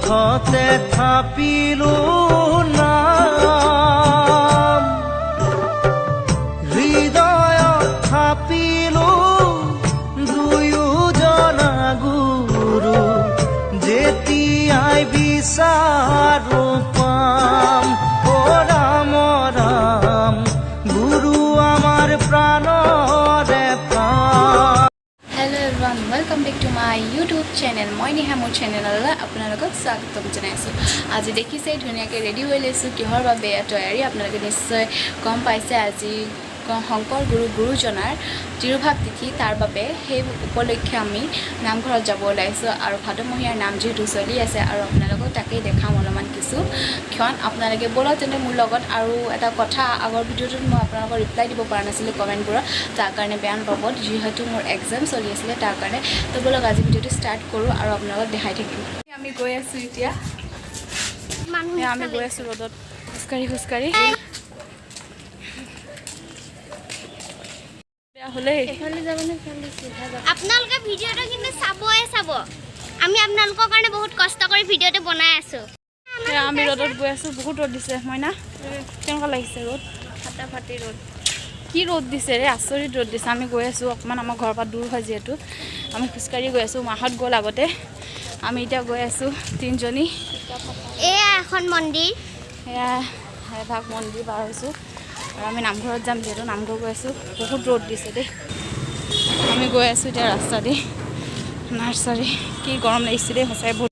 মুখতে থাপিলো নাম হৃদয়ত থাপিলো দুয়োজনা গুৰু যেতিয়াই বিচাৰো পাম ও ৰাম ৰাম গুৰু আমাৰ প্ৰাণৰে প্ৰাণ। Hello everyone, welcome back to my YouTube channel. মই নিহা মোৰ চেনেললৈ আপোনালোকক স্বাগতম জনাইছোঁ। আজি দেখিছে ধুনীয়াকৈ ৰেডি হৈ লৈছোঁ কিহৰ বাবে তৈয়াৰী আপোনালোকে নিশ্চয় গম পাইছে। আজি শংকৰ গুৰুজনাৰ তিৰুভাৱ তিথি, তাৰ বাবে সেই উপলক্ষে আমি নামঘৰত যাব ওলাইছোঁ আৰু ভাদমহীয়াৰ নাম যিহেতু চলি আছে আৰু আপোনালোকক তাকেই দেখাম অলপমান কিছু ক্ষণ। আপোনালোকে ব'লক তেন্তে মোৰ লগত। আৰু এটা কথা, আগৰ ভিডিঅ'টোত মই আপোনালোকক ৰিপ্লাই দিব পৰা নাছিলোঁ কমেণ্টবোৰত, তাৰ কাৰণে বেয়া নাপাব, যিহেতু মোৰ এক্সাম চলি আছিলে তাৰ কাৰণে। তো ব'লক আজি ভিডিঅ'টো ষ্টাৰ্ট কৰোঁ আৰু আপোনালোকক দেখাই থাকিম। আমি গৈ আছোঁ এতিয়া, আমি গৈ আছোঁ ৰ'দত খোজকাঢ়ি আপোনালোকে ভিডিঅ'টো কিন্তু চাব। আমি আপোনালোকৰ কাৰণে বহুত কষ্ট কৰি ভিডিঅ'টো বনাই আছোঁ। আমি ৰ'দত গৈ আছোঁ, বহুত ৰ'দ দিছে। মইনা কেনেকুৱা লাগিছে ৰ'দ? ফাটাফাটি ৰ'দ, কি ৰ'দ দিছে ৰে, আচৰিত ৰ'দ দিছে। আমি গৈ আছোঁ অকণমান, আমাৰ ঘৰৰ পৰা দূৰ হয় যিহেতু আমি খোজকাঢ়ি গৈ আছোঁ। মাহঁত গ'ল আগতে, আমি এতিয়া গৈ আছোঁ তিনিজনী। এয়া এখন মন্দিৰ, এয়া এভাগ মন্দিৰ পাৰ হৈছোঁ আৰু আমি নামঘৰত যাম যিহেতু নামঘৰ গৈ আছোঁ। বহুত ৰ'দ দিছে দেই। আমি গৈ আছোঁ এতিয়া ৰাস্তা দি নাৰ্চাৰী। কি গৰম লাগিছে দেই সঁচাই বহুত।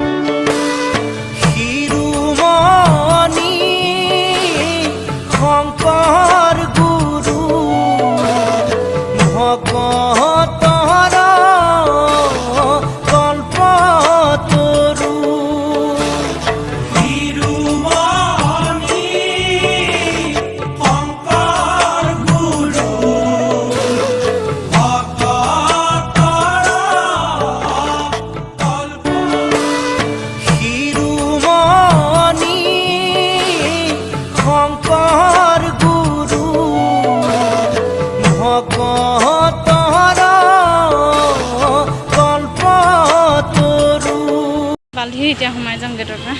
শিৰোমণি শংকৰ গুৰু ভকতৰ কল্পতৰু শিৰোমণি শংকৰ গুৰু শিৰোমণি শংকৰ গুৰু ভকতৰ কল্পতৰু। বান্ধি এতিয়া সোমাই যাম গেটৰ পৰা।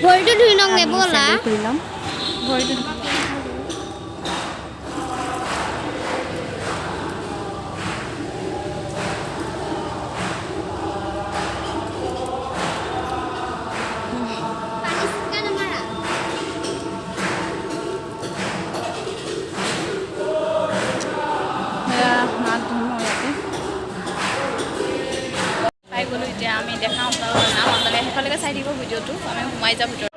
ভৰিটো ধুই লওঁগে ব'লা। খুলি ল'ম ভৰিটো। মাক ধুম ইয়াতে পাই গ'লোঁ। এতিয়া আমি দেখাওঁ নাম, আপোনালোকে সেইফালেকে চাই দিব ভিডিঅ'টো। আমি সোমাই যাম ভিতৰত।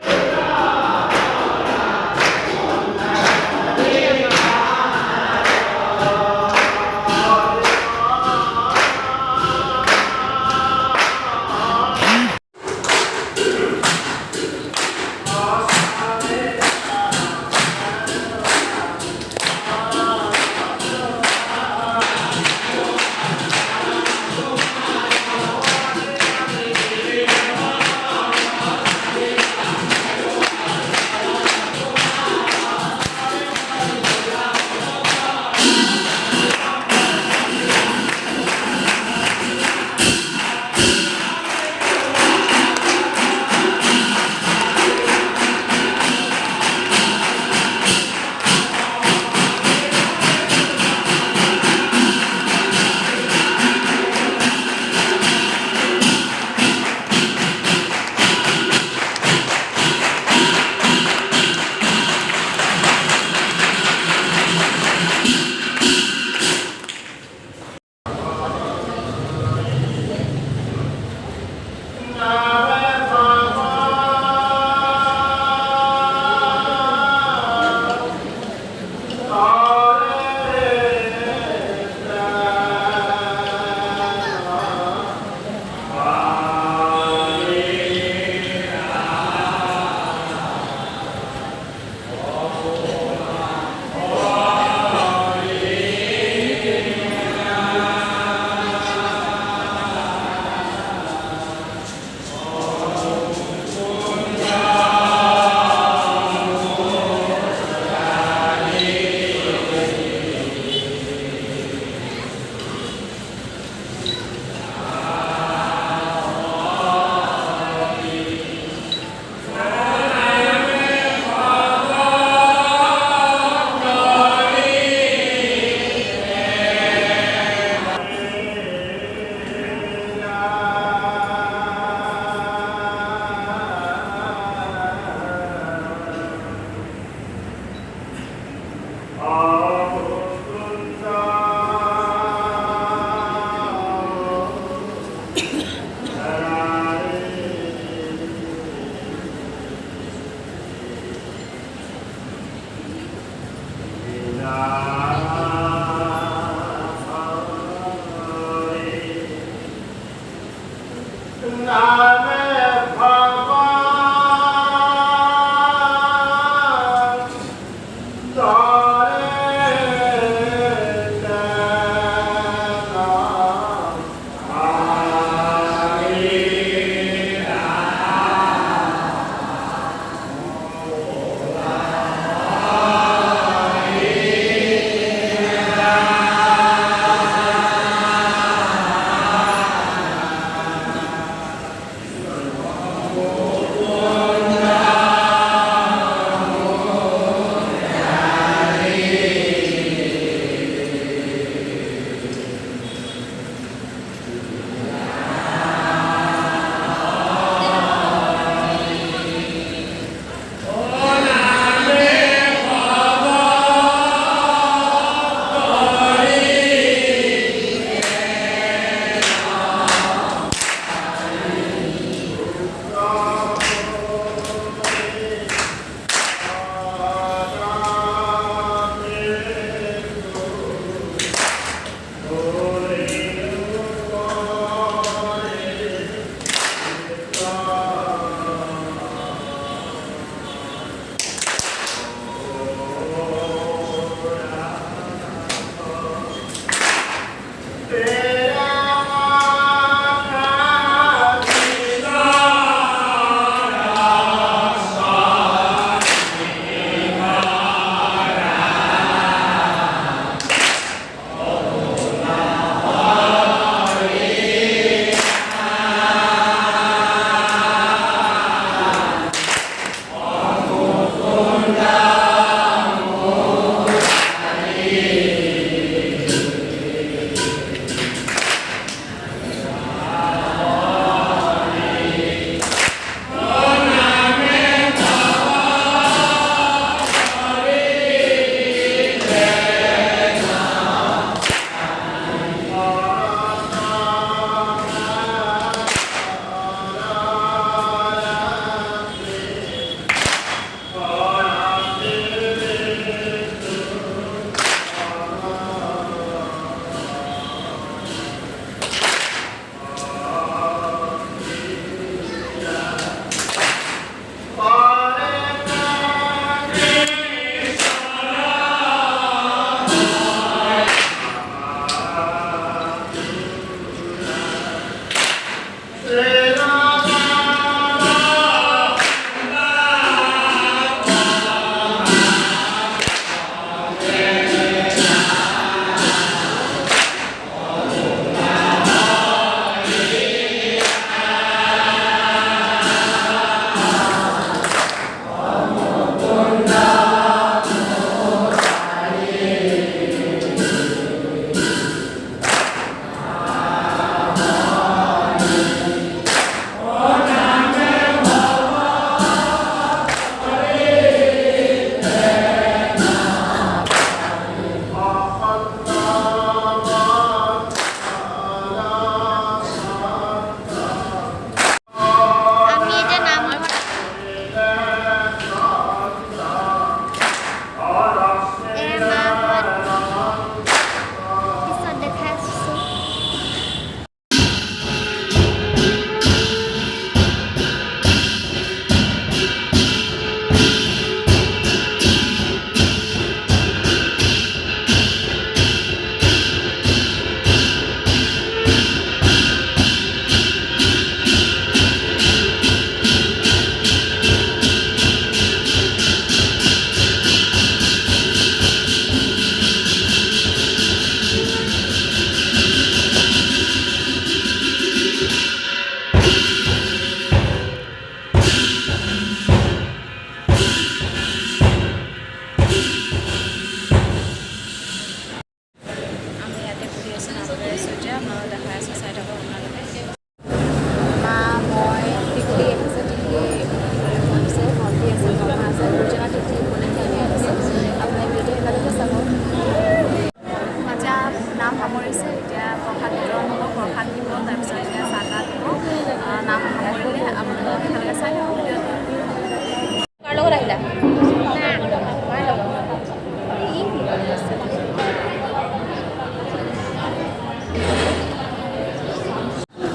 লগত আহিলা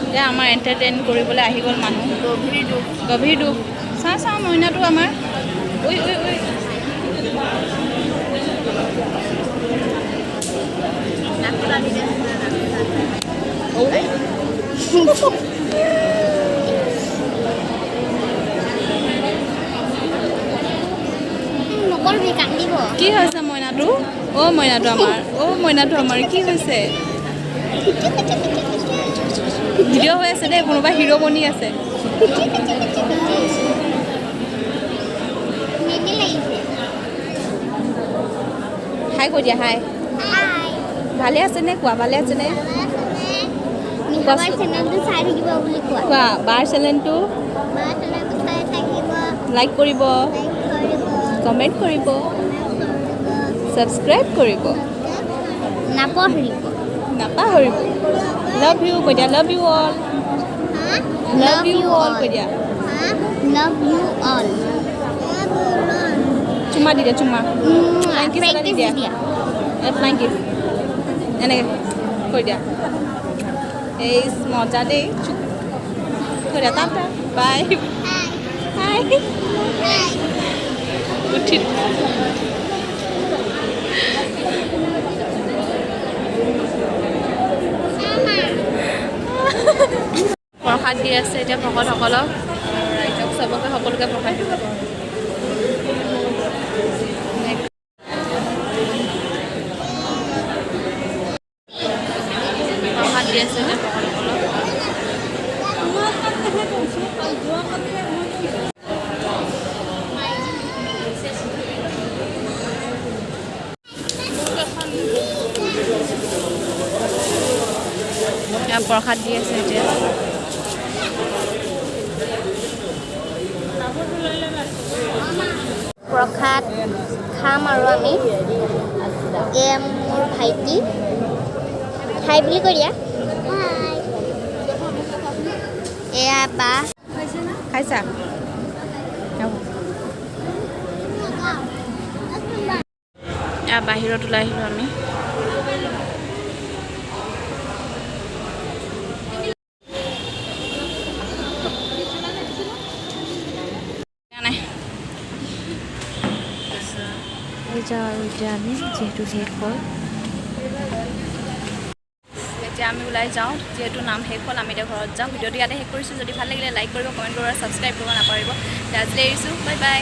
এতিয়া আমাৰ এণ্টাৰটেইন কৰিবলৈ আহি গ'ল মানুহ গভীৰ দুখ চাওঁ মইনাটো আমাৰ ঐ নকৰিবি কান্দিব কি হৈছে মইনাটো মইনাটো আমাৰ কি হৈছে ভিডিঅ' হৈ আছে দেই কোনোবা হিৰ' বনি আছে মেলি লাগিছে হাই কৈ দিয়া হাই ভালে আছেনে কোৱা ভালে আছেনে নিহাবাৰ চেনেলটো চাই থাকিব বুলি কোৱা কোৱা বাৰ চেনেলটো বাৰ চেনেলটো চাই থাকিব লাইক কৰিব কমেণ্ট কৰিব ছাবস্ক্ৰাইব কৰিব নাপাহৰিব লাভ ইউ কৈ দিয়া লাভ ইউ অল কৈ দিয়া চুমা দি দিয়া চুমা থেংক ইউ দি দিয়া থেংক ইউ এনেকৈ কৈ দিয়া এই মজা দেই কৈ দিয়া টাটা বাই হাই উঠি প্ৰসাদ দি আছে এতিয়া ভকতসকলক ৰাইজক চবকে সকলোকে প্ৰসাদ দিব প্ৰসাদ দি আছে এতিয়া ভকতসকলক প্ৰসাদ দি আছে এতিয়া প্ৰসাদ খাম আৰু আমি এয়া মোৰ ভাইটি হাই বুলি কৈ দিয়া এয়া বা খাইছা বাহিৰত ওলাই আহিলোঁ আমি এতিয়া আমি যিহেতু শেষ হ'ল এতিয়া আমি ওলাই যাওঁ যিহেতু নাম শেষ হ'ল আমি এতিয়া ঘৰত যাওঁ ভিডিঅ'টো ইয়াতে শেষ কৰিছোঁ যদি ভাল লাগিলে লাইক কৰিব কমেণ্ট কৰিব আৰু ছাবস্ক্ৰাইব কৰিব নাপাহৰিব আজিলৈ এৰিছোঁ বাই বাই